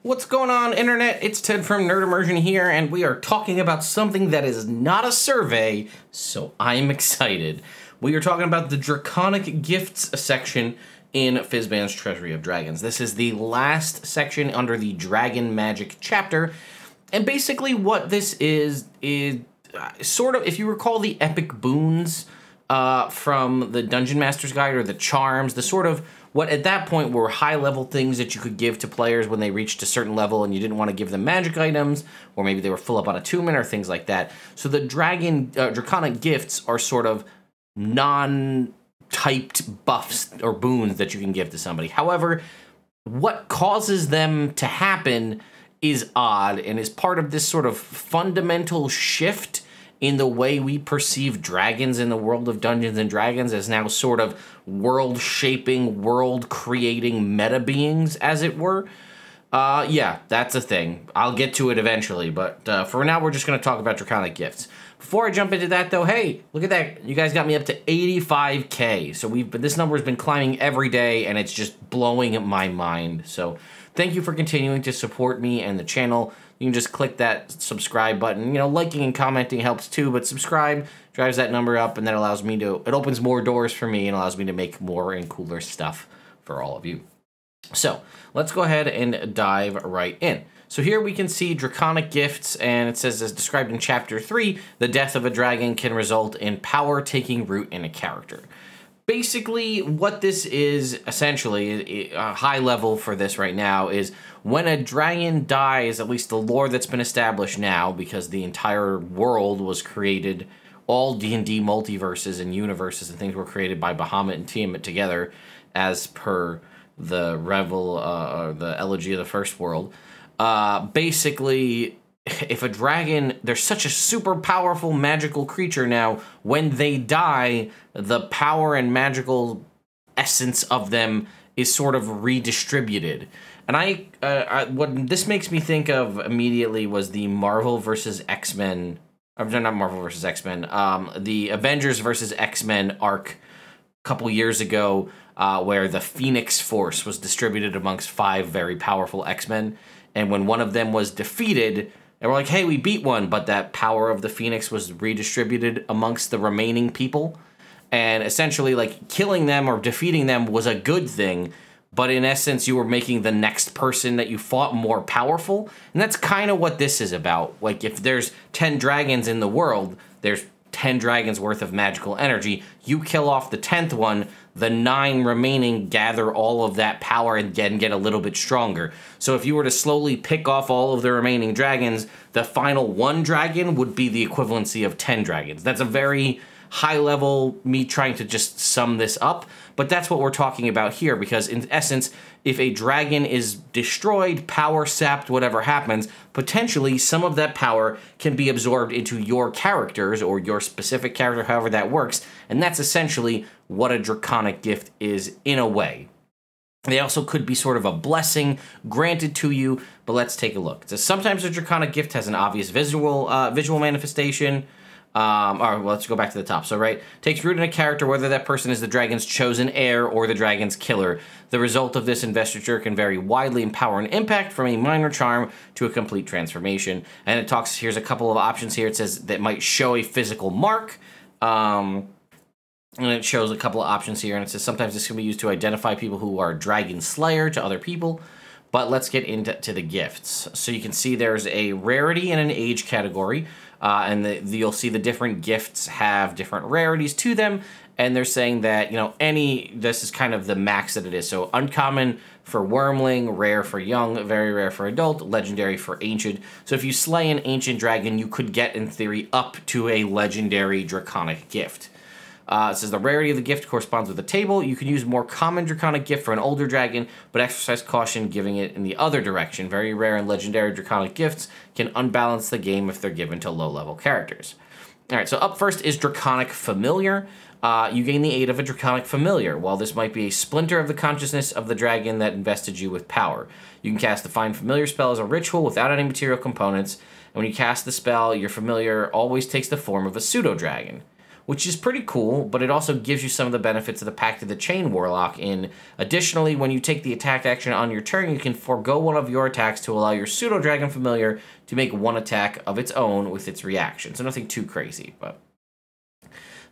What's going on, Internet? It's Ted from Immersion here, and we are talking about something that is not a survey, so I'm excited. We are talking about the Draconic Gifts section in Fizban's Treasury of Dragons. This is the last section under the Dragon Magic chapter, and basically what this is sort of, if you recall the epic boons from the Dungeon Master's Guide, or the charms, the sort of what at that point were high-level things that you could give to players when they reached a certain level and you didn't want to give them magic items, or maybe they were full up on attunement or things like that. So the Draconic Gifts are sort of non-typed buffs or boons that you can give to somebody. However, what causes them to happen is odd and is part of this sort of fundamental shift in the way we perceive dragons in the world of Dungeons and Dragons as now sort of world-shaping, world-creating meta-beings, as it were. Yeah, that's a thing. I'll get to it eventually, but for now we're just going to talk about Draconic Gifts. Before I jump into that, though, hey, look at that. You guys got me up to 85K. So this number has been climbing every day, and it's just blowing my mind. So thank you for continuing to support me and the channel. You can just click that subscribe button. You know, liking and commenting helps too, but subscribe drives that number up, and that allows me to, it opens more doors for me and allows me to make more and cooler stuff for all of you. So let's go ahead and dive right in. So here we can see Draconic Gifts, and it says, as described in Chapter 3, the death of a dragon can result in power taking root in a character. Basically, what this is, essentially, a high level for this right now, is when a dragon dies, at least the lore that's been established now, because the entire world was created, all D&D multiverses and universes and things were created by Bahamut and Tiamat together, as per the the Elegy of the First World. Basically, if a dragon, they're such a super powerful magical creature now, when they die, the power and magical essence of them is sort of redistributed. And what this makes me think of immediately was the Marvel versus X-Men, not Marvel versus X-Men, the Avengers versus X-Men arc a couple years ago, where the Phoenix Force was distributed amongst 5 very powerful X-Men, and when one of them was defeated, they were like, hey, we beat one, but that power of the Phoenix was redistributed amongst the remaining people. And essentially, like, killing them or defeating them was a good thing, but in essence, you were making the next person that you fought more powerful. And that's kind of what this is about. Like, if there's 10 dragons in the world, there's 10 dragons worth of magical energy. You kill off the 10th one, the 9 remaining gather all of that power and get a little bit stronger. So if you were to slowly pick off all of the remaining dragons, the final 1 dragon would be the equivalency of 10 dragons. That's a very high level, me trying to just sum this up, but that's what we're talking about here, because in essence, if a dragon is destroyed, power sapped, whatever happens, potentially some of that power can be absorbed into your characters or your specific character, however that works, and that's essentially what a Draconic Gift is in a way. They also could be sort of a blessing granted to you, but let's take a look. So sometimes a Draconic Gift has an obvious visual manifestation. All right, well, let's go back to the top. So, right, takes root in a character, whether that person is the dragon's chosen heir or the dragon's killer. The result of this investiture can vary widely in power and impact, from a minor charm to a complete transformation. And it talks, here's a couple of options here. It says that might show a physical mark. And it shows a couple of options here. And it says sometimes this can be used to identify people who are dragon slayer to other people. But let's get into the gifts. So you can see there's a rarity and an age category. And you'll see the different gifts have different rarities to them, and they're saying that, you know, this is kind of the max that it is. So uncommon for wormling, rare for young, very rare for adult, legendary for ancient. So if you slay an ancient dragon, you could get, in theory, up to a legendary Draconic Gift. It says the rarity of the gift corresponds with the table. You can use more common Draconic Gift for an older dragon, but exercise caution giving it in the other direction. Very rare and legendary Draconic Gifts can unbalance the game if they're given to low-level characters. All right, so up first is Draconic Familiar. You gain the aid of a Draconic Familiar. While this might be a splinter of the consciousness of the dragon that invested you with power, you can cast the Find Familiar spell as a ritual without any material components, and when you cast the spell, your familiar always takes the form of a pseudo-dragon. which is pretty cool, but it also gives you some of the benefits of the Pact of the Chain Warlock. Additionally, when you take the attack action on your turn, you can forego one of your attacks to allow your Pseudo-Dragon Familiar to make one attack of its own with its reaction. So nothing too crazy, but...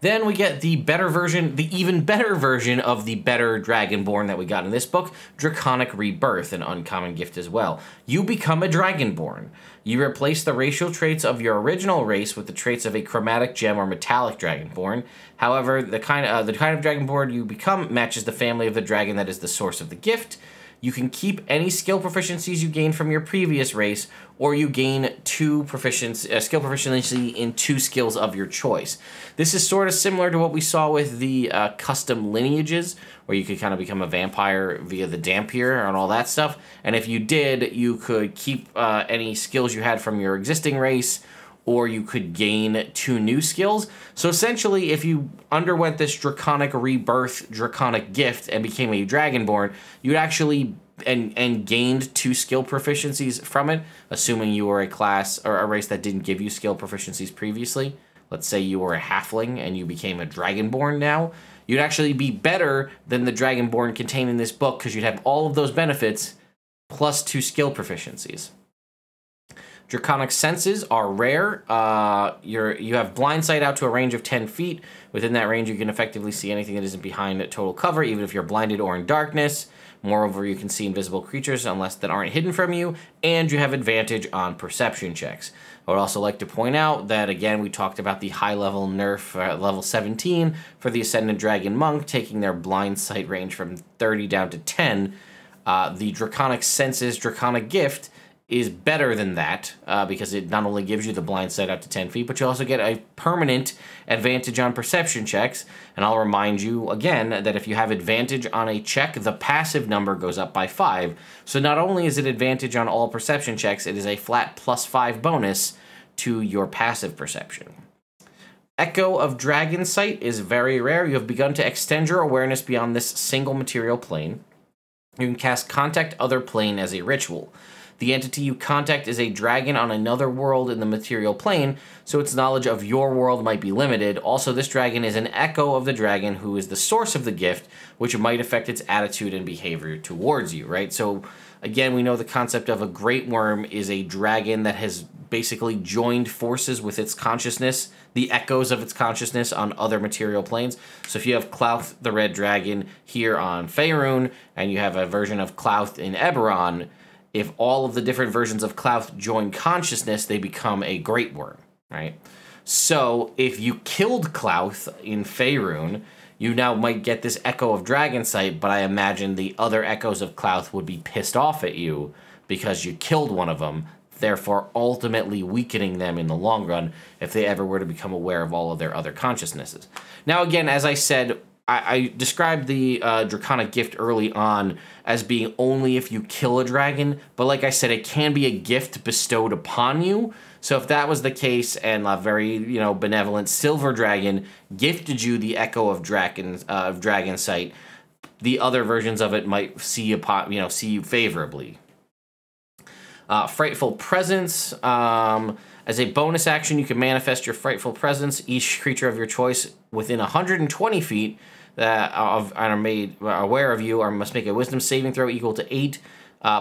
Then we get the better version, the even better version of the better Dragonborn that we got in this book, Draconic Rebirth, an uncommon gift as well. You become a Dragonborn. You replace the racial traits of your original race with the traits of a chromatic gem or metallic Dragonborn. However, the kind of Dragonborn you become matches the family of the dragon that is the source of the gift. You can keep any skill proficiencies you gained from your previous race, or you gain skill proficiency in 2 skills of your choice. This is sort of similar to what we saw with the custom lineages, where you could kind of become a vampire via the Dampier and all that stuff. And if you did, you could keep any skills you had from your existing race, or you could gain 2 new skills. So essentially, if you underwent this Draconic Rebirth, Draconic Gift, and became a Dragonborn, you'd actually, and gained 2 skill proficiencies from it, assuming you were a class, or a race that didn't give you skill proficiencies previously. Let's say you were a Halfling, and you became a Dragonborn now. You'd actually be better than the Dragonborn contained in this book, because you'd have all of those benefits, plus 2 skill proficiencies. Draconic senses are rare. You have blind sight out to a range of 10 feet. Within that range, you can effectively see anything that isn't behind total cover, even if you're blinded or in darkness. Moreover, you can see invisible creatures that aren't hidden from you, and you have advantage on perception checks. I would also like to point out that, again, we talked about the high-level nerf, level 17, for the Ascendant Dragon Monk, taking their blind sight range from 30 down to 10. The Draconic Senses Draconic Gift is better than that, because it not only gives you the blind sight up to 10 feet, but you also get a permanent advantage on perception checks. And I'll remind you again that if you have advantage on a check, the passive number goes up by 5. So not only is it advantage on all perception checks, it is a flat +5 bonus to your passive perception. Echo of Dragon Sight is very rare. You have begun to extend your awareness beyond this single material plane. You can cast Contact Other Plane as a ritual. The entity you contact is a dragon on another world in the material plane, so its knowledge of your world might be limited. Also, this dragon is an echo of the dragon who is the source of the gift, which might affect its attitude and behavior towards you, right? So, again, we know the concept of a great worm is a dragon that has basically joined forces with its consciousness, the echoes of its consciousness on other material planes. So if you have Clouth the Red Dragon here on Faerun, and you have a version of Clouth in Eberron, if all of the different versions of Clouth join consciousness, they become a Great Worm, right? So if you killed Clouth in Faerun, you now might get this Echo of Dragon Sight, but I imagine the other echoes of Clouth would be pissed off at you because you killed one of them, therefore ultimately weakening them in the long run if they ever were to become aware of all of their other consciousnesses. Now again, as I said, I described the Draconic Gift early on as being only if you kill a dragon, but like I said, it can be a gift bestowed upon you. So if that was the case, and a very benevolent Silver Dragon gifted you the Echo of Dragon Sight, the other versions of it might see you favorably. Frightful Presence. As a bonus action, you can manifest your Frightful Presence. Each creature of your choice within 120 feet that are made aware of you must make a Wisdom saving throw equal to 8,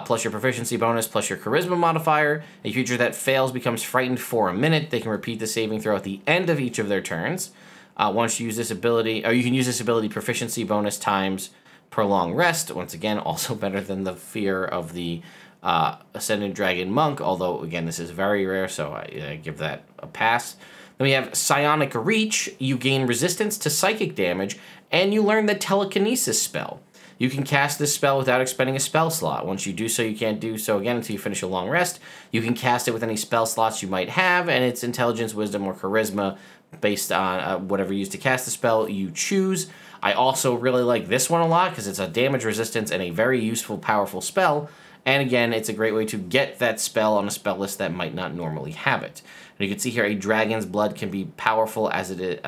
plus your proficiency bonus, plus your charisma modifier. A creature that fails becomes frightened for a minute. They can repeat the saving throw at the end of each of their turns. Once you use this ability, or you can use this ability proficiency bonus times prolonged rest. Once again, also better than the fear of the Ascendant Dragon Monk, although again this is very rare, so I give that a pass. Then we have Psionic Reach. You gain resistance to psychic damage, and you learn the Telekinesis spell. You can cast this spell without expending a spell slot. Once you do so, you can't do so again until you finish a long rest. You can cast it with any spell slots you might have, and it's Intelligence, Wisdom, or Charisma based on whatever you use to cast the spell you choose. I also really like this one a lot because it's a damage resistance and a very useful, powerful spell. And again, it's a great way to get that spell on a spell list that might not normally have it. And you can see here, a dragon's blood can be powerful as it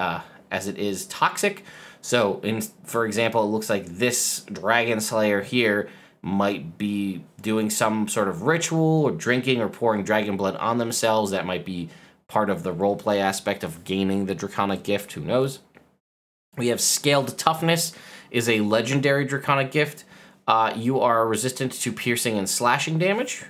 is toxic. So, for example, it looks like this Dragon Slayer here might be doing some sort of ritual or drinking or pouring dragon blood on themselves that might be part of the roleplay aspect of gaining the Draconic Gift, who knows. We have Scaled Toughness, is a legendary Draconic Gift. You are resistant to piercing and slashing damage.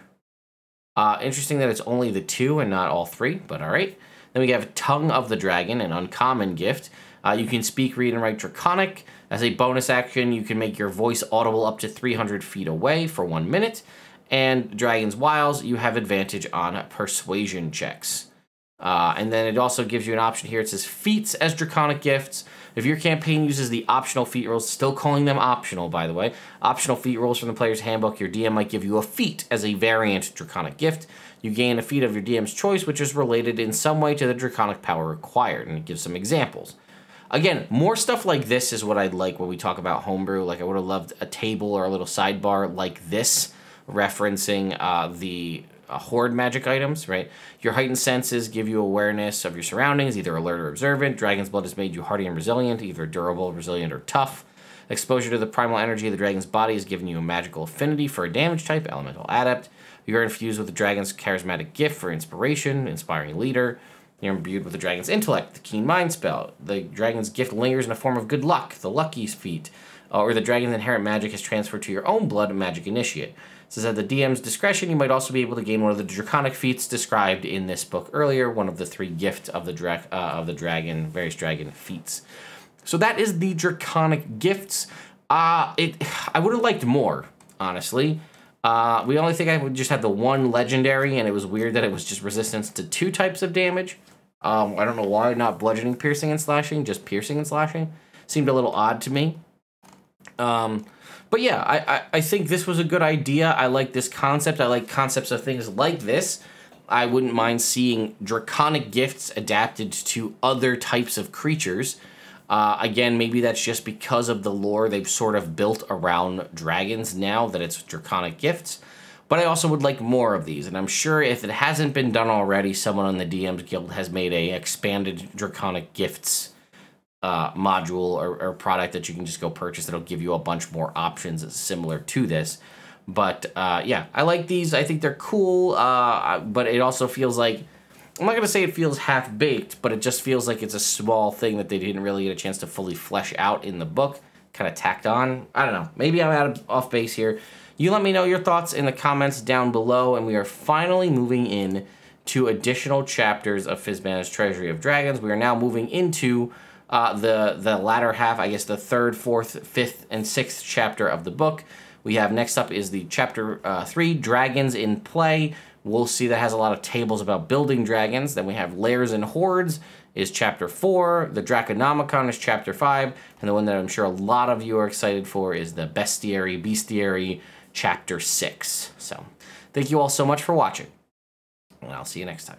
Interesting that it's only the 2 and not all 3, but alright. Then we have Tongue of the Dragon, an uncommon gift. You can speak, read, and write Draconic. As a bonus action, you can make your voice audible up to 300 feet away for 1 minute. And Dragon's Wiles, you have advantage on persuasion checks. And then it also gives you an option here. It says feats as Draconic Gifts. If your campaign uses the optional feat rolls, still calling them optional, by the way, optional feat rolls from the player's handbook, your DM might give you a feat as a variant Draconic Gift. You gain a feat of your DM's choice, which is related in some way to the Draconic power required, and it gives some examples. Again, more stuff like this is what I'd like when we talk about homebrew. Like, I would have loved a table or a little sidebar like this, referencing the horde magic items, right? Your heightened senses give you awareness of your surroundings, either alert or observant. Dragon's blood has made you hardy and resilient, either durable, resilient, or tough. Exposure to the primal energy of the dragon's body has given you a magical affinity for a damage type, elemental adept. You are infused with the dragon's charismatic gift for inspiration, inspiring leader. You're imbued with the dragon's intellect, the keen mind spell. The dragon's gift lingers in a form of good luck, the lucky's feat. Or the dragon's inherent magic is transferred to your own blood, magic initiate. It says at the DM's discretion, you might also be able to gain one of the Draconic feats described in this book earlier, one of the 3 gift of the dragon, various dragon feats. So that is the Draconic Gifts. I would have liked more, honestly. We only think I would just have the 1 legendary, and it was weird that it was just resistance to 2 types of damage. I don't know why, not bludgeoning, piercing, and slashing, just piercing and slashing. Seemed a little odd to me. But yeah, I think this was a good idea. I like this concept. I like concepts of things like this. I wouldn't mind seeing Draconic Gifts adapted to other types of creatures. Again, maybe that's just because of the lore they've sort of built around dragons now that it's Draconic Gifts. But I also would like more of these, and I'm sure if it hasn't been done already, someone on the DM's Guild has made a expanded Draconic Gifts module or product that you can just go purchase that'll give you a bunch more options similar to this. But yeah, I like these. I think they're cool, but it also feels like, I'm not going to say it feels half-baked, but it just feels like it's a small thing that they didn't really get a chance to fully flesh out in the book, kind of tacked on. I don't know. Maybe I'm off base here. You let me know your thoughts in the comments down below, and we are finally moving in to additional chapters of Fizban's Treasury of Dragons. We are now moving into the latter half, I guess the 3rd, 4th, 5th, and 6th chapter of the book. We have next up is the chapter 3, Dragons in Play. We'll see that has a lot of tables about building dragons. Then we have Lairs and Hordes is chapter 4. The Draconomicon is chapter 5. And the one that I'm sure a lot of you are excited for is the Bestiary chapter 6. So thank you all so much for watching, and I'll see you next time.